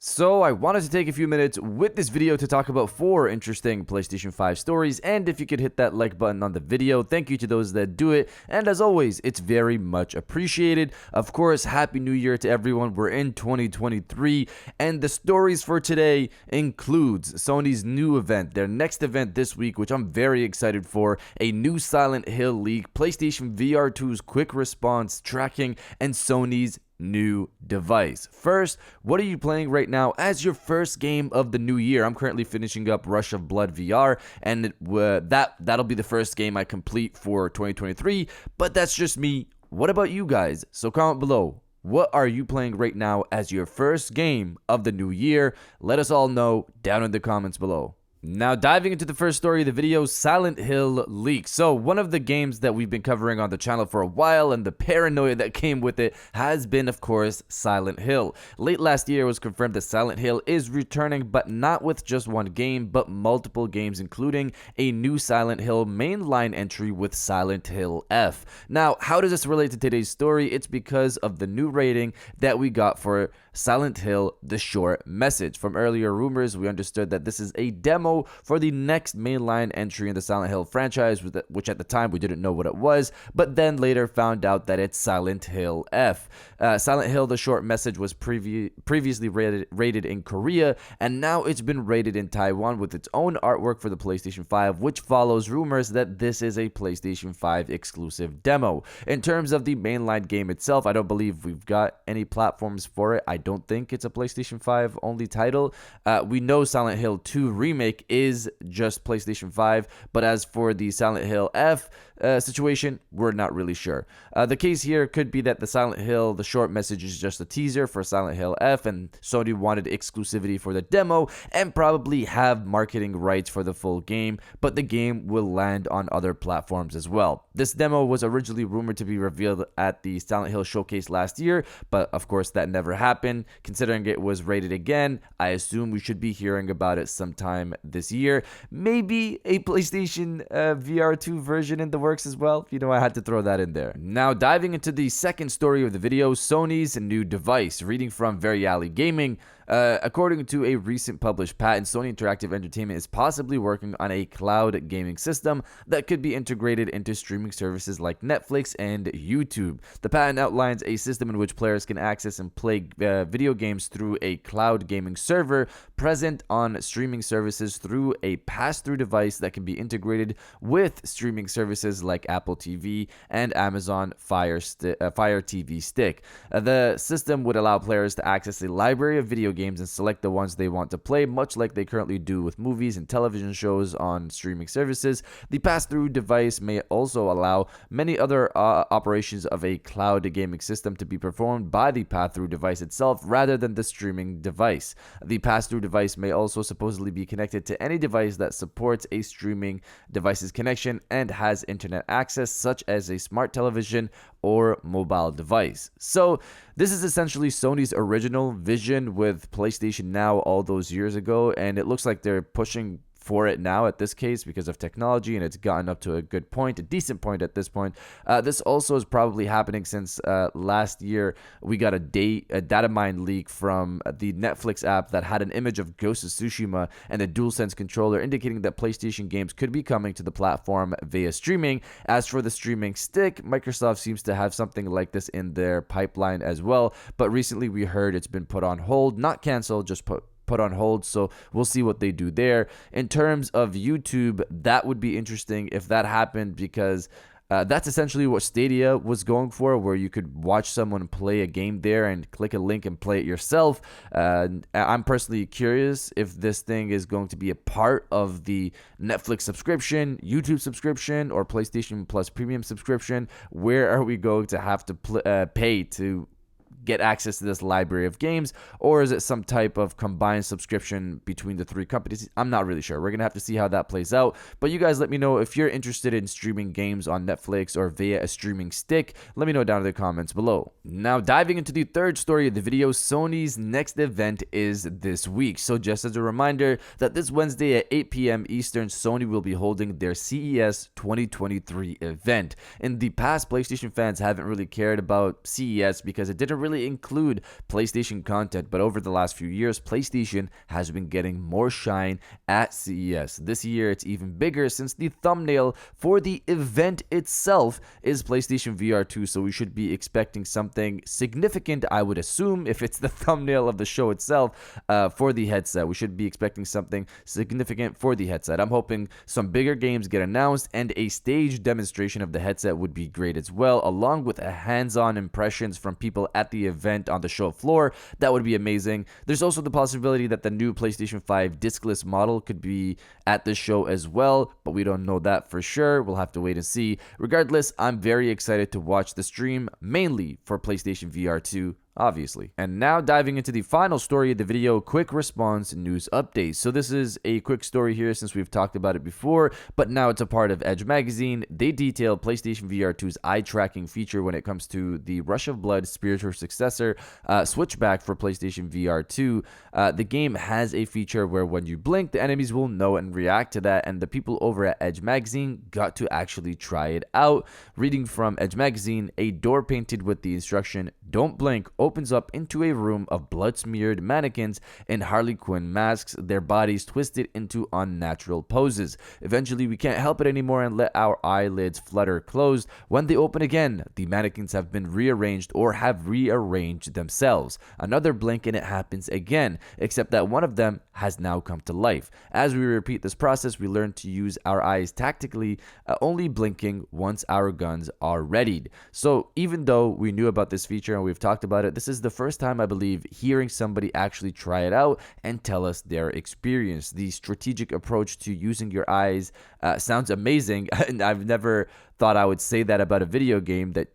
So I wanted to take a few minutes with this video to talk about 4 interesting PlayStation 5 stories, and if you could hit that like button on the video, thank you to those that do it, and as always, it's very much appreciated. Of course, Happy New Year to everyone. We're in 2023, and the stories for today includes Sony's new event, their next event this week, which I'm very excited for, a new Silent Hill leak, PlayStation VR2's quick response tracking, and Sony's new device. First, what are you playing right now as your first game of the new year? I'm currently finishing up Rush of Blood VR, and that'll be the first game I complete for 2023, but that's just me. What about you guys? So comment below. What are you playing right now as your first game of the new year? Let us all know down in the comments below. Now, diving into the first story of the video, Silent Hill Leak. So, one of the games that we've been covering on the channel for a while, and the paranoia that came with it, has been, of course, Silent Hill. Late last year, it was confirmed that Silent Hill is returning, but not with just one game, but multiple games, including a new Silent Hill mainline entry with Silent Hill F. Now, how does this relate to today's story? It's because of the new rating that we got for Silent Hill, the short message. From earlier rumors, we understood that this is a demo for the next mainline entry in the Silent Hill franchise, which at the time we didn't know what it was, but then later found out that it's Silent Hill F. Silent Hill, the short message, was previously rated in Korea, and now it's been rated in Taiwan with its own artwork for the PlayStation 5, which follows rumors that this is a PlayStation 5 exclusive demo. In terms of the mainline game itself, I don't believe we've got any platforms for it. I don't think it's a PlayStation 5 only title. We know Silent Hill 2 Remake is just PlayStation 5, but as for the Silent Hill F situation, we're not really sure. The case here could be that the Silent Hill, the short message, is just a teaser for Silent Hill F, and Sony wanted exclusivity for the demo and probably have marketing rights for the full game, but the game will land on other platforms as well. This demo was originally rumored to be revealed at the Silent Hill showcase last year, but of course that never happened. Considering it was rated again, I assume we should be hearing about it sometime this year. Maybe a PlayStation VR2 version in the works as well. You know, I had to throw that in there. Now, diving into the second story of the video, Sony's new device. Reading from Very Alley Gaming, according to a recent published patent, Sony Interactive Entertainment is possibly working on a cloud gaming system that could be integrated into streaming services like Netflix and YouTube. The patent outlines a system in which players can access and play video games through a cloud gaming server present on streaming services through a pass-through device that can be integrated with streaming services like Apple TV and Amazon Fire TV Stick. The system would allow players to access a library of video games and select the ones they want to play, much like they currently do with movies and television shows on streaming services. The pass-through device may also allow many other operations of a cloud gaming system to be performed by the pass-through device itself rather than the streaming device. The pass-through device may also supposedly be connected to any device that supports a streaming device's connection and has internet access, such as a smart television or mobile device. So this is essentially Sony's original vision with PlayStation Now all those years ago, and it looks like they're pushing for it now at this case because of technology, and it's gotten up to a good point, a decent point at this point. This also is probably happening since last year we got a data mine leak from the Netflix app that had an image of Ghost of Tsushima and a DualSense controller, indicating that PlayStation games could be coming to the platform via streaming. As for the streaming stick, Microsoft seems to have something like this in their pipeline as well, but recently we heard it's been put on hold, not canceled, just put on hold, so we'll see what they do there. In terms of YouTube, that would be interesting if that happened, because that's essentially what Stadia was going for, where you could watch someone play a game there and click a link and play it yourself. I'm personally curious if this thing is going to be a part of the Netflix subscription, YouTube subscription, or PlayStation Plus Premium subscription. Where are we going to have to pay to get access to this library of games, or is it some type of combined subscription between the three companies? I'm not really sure. We're gonna have to see how that plays out, but you guys let me know if you're interested in streaming games on Netflix or via a streaming stick. Let me know down in the comments below. Now, diving into the third story of the video, Sony's next event is this week. So just as a reminder that this Wednesday at 8 p.m. Eastern, Sony will be holding their CES 2023 event. In the past, PlayStation fans haven't really cared about CES because it didn't really necessarily include PlayStation content, but over the last few years, PlayStation has been getting more shine at CES. This year, it's even bigger since the thumbnail for the event itself is PlayStation VR2, so we should be expecting something significant, I would assume, if it's the thumbnail of the show itself, for the headset. We should be expecting something significant for the headset. I'm hoping some bigger games get announced, and a stage demonstration of the headset would be great as well, along with a hands-on impressions from people at the event on the show floor. That would be amazing. There's also the possibility that the new PlayStation 5 discless model could be at the show as well, but we don't know that for sure. We'll have to wait and see. Regardless, I'm very excited to watch the stream, mainly for PlayStation VR2, obviously. And now diving into the final story of the video, quick response news updates. So this is a quick story here since we've talked about it before, but now it's a part of Edge magazine. They detail PlayStation VR2's eye tracking feature when it comes to the Rush of Blood spiritual successor switchback for PlayStation VR2. The game has a feature where when you blink, the enemies will know and react to that, and the people over at Edge magazine got to actually try it out. Reading from Edge magazine, a door painted with the instruction "Don't blink" opens up into a room of blood-smeared mannequins in Harley Quinn masks, their bodies twisted into unnatural poses. Eventually, we can't help it anymore and let our eyelids flutter closed. When they open again, the mannequins have been rearranged or have rearranged themselves. Another blink and it happens again, except that one of them has now come to life. As we repeat this process, we learn to use our eyes tactically, only blinking once our guns are readied. So even though we knew about this feature and we've talked about it, this is the first time, I believe, hearing somebody actually try it out and tell us their experience. The strategic approach to using your eyes sounds amazing, and I've never thought I would say that about a video game, that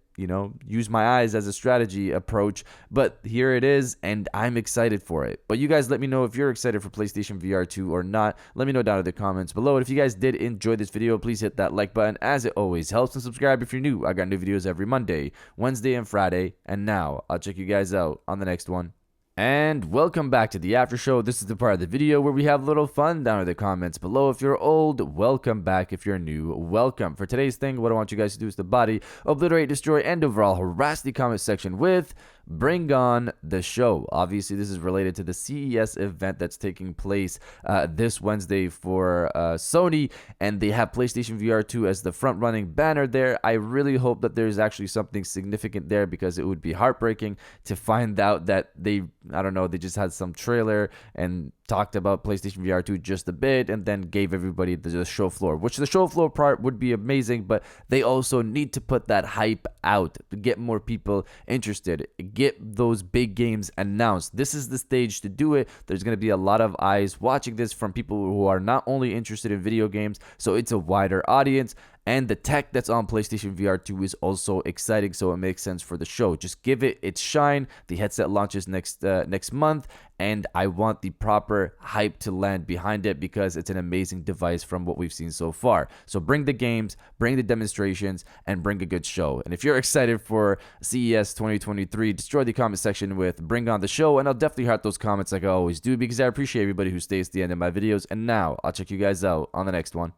use my eyes as a strategy approach, but here it is, and I'm excited for it. But you guys let me know if you're excited for PlayStation VR2 or not. Let me know down in the comments below. And if you guys did enjoy this video, please hit that like button, as it always helps, and subscribe if you're new. I got new videos every Monday, Wednesday, and Friday, and now I'll check you guys out on the next one. And welcome back to the after show. This is the part of the video where we have a little fun down in the comments below. If you're old, welcome back. If you're new, welcome. For today's thing, what I want you guys to do is to body, obliterate, destroy, and overall harass the comment section with "Bring on the show." Obviously, this is related to the CES event that's taking place this Wednesday for Sony, and they have PlayStation VR2 as the front-running banner there. I really hope that there's actually something significant there, because it would be heartbreaking to find out that they just had some trailer and talked about PlayStation VR2 just a bit and then gave everybody the show floor, which the show floor part would be amazing, but they also need to put that hype out to get more people interested, get those big games announced. This is the stage to do it. There's going to be a lot of eyes watching this from people who are not only interested in video games, so it's a wider audience. And the tech that's on PlayStation VR2 is also exciting, so it makes sense for the show. Just give it its shine. The headset launches next month, and I want the proper hype to land behind it, because it's an amazing device from what we've seen so far. So bring the games, bring the demonstrations, and bring a good show. And if you're excited for CES 2023, destroy the comment section with "Bring on the show," and I'll definitely heart those comments like I always do, because I appreciate everybody who stays to the end of my videos. And now I'll check you guys out on the next one.